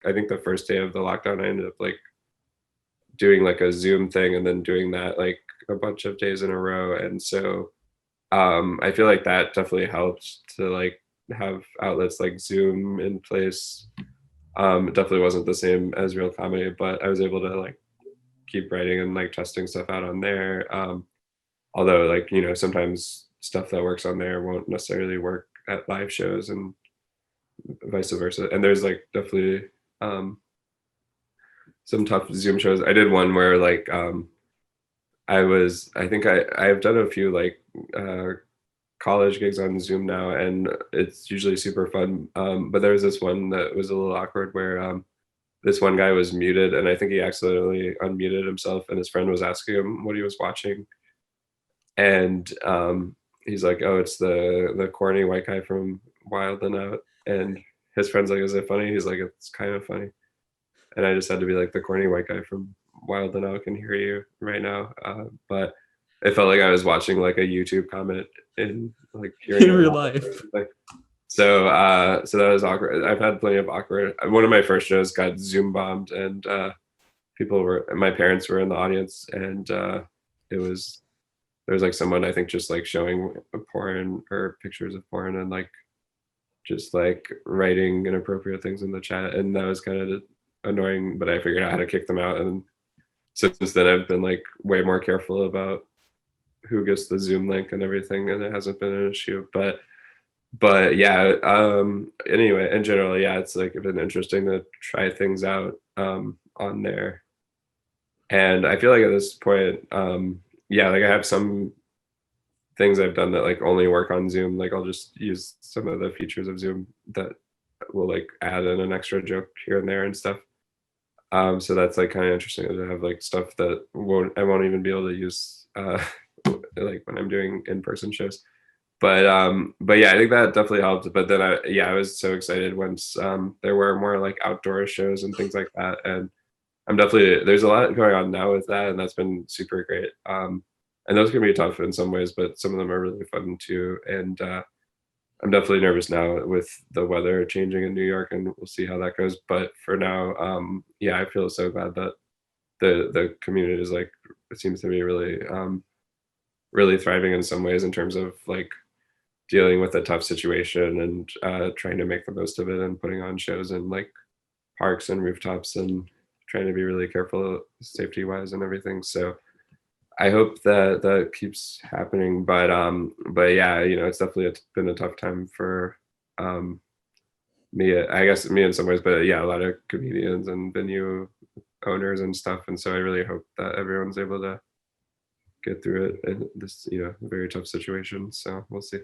I think the first day of the lockdown, I ended up like doing like a Zoom thing and then doing that like a bunch of days in a row. And so I feel like that definitely helped to like have outlets like Zoom in place. It definitely wasn't the same as real comedy, but I was able to like keep writing and like testing stuff out on there. Although like, you know, sometimes stuff that works on there won't necessarily work at live shows and vice versa. And there's like definitely um some tough Zoom shows. I did one where like I think I've done a few like uh college gigs on Zoom now, and it's usually super fun. But there was this one that was a little awkward where this one guy was muted, and I think he accidentally unmuted himself, and his friend was asking him what he was watching, and he's like, "Oh, it's the corny white guy from Wild and Out," and his friend's like, "Is it funny?" He's like, "It's kind of funny," and I just had to be like, "The corny white guy from Wild and Out can hear you right now," but it felt like I was watching like a YouTube comment and like hearing In it real live or life. something. So that was awkward. I've had plenty of awkward. One of my first shows got Zoom bombed, and my parents were in the audience, and it was there was like someone I think just like showing porn or pictures of porn and like just like writing inappropriate things in the chat, and that was kind of annoying. But I figured out how to kick them out, and since then I've been like way more careful about who gets the Zoom link and everything, and it hasn't been an issue. But yeah, anyway, in general, yeah, it's like been interesting to try things out on there. And I feel like at this point, yeah, like I have some things I've done that like only work on Zoom. Like I'll just use some of the features of Zoom that will like add in an extra joke here and there and stuff. So that's like kind of interesting to have like stuff that I won't even be able to use like when I'm doing in-person shows. But yeah, I think that definitely helped. But then I was so excited once there were more like outdoor shows and things like that. And I'm definitely there's a lot going on now with that, and that's been super great. And those can be tough in some ways, but some of them are really fun too. And I'm definitely nervous now with the weather changing in New York, and we'll see how that goes. But for now, yeah, I feel so glad that the community is like it seems to be really really thriving in some ways in terms of like dealing with a tough situation and trying to make the most of it and putting on shows in like parks and rooftops and trying to be really careful safety wise and everything. So I hope that that keeps happening. But yeah, you know, it's definitely been a tough time for um, me. I guess me in some ways, but yeah, a lot of comedians and venue owners and stuff. And so I really hope that everyone's able to get through it in this, you know, very tough situation. So we'll see.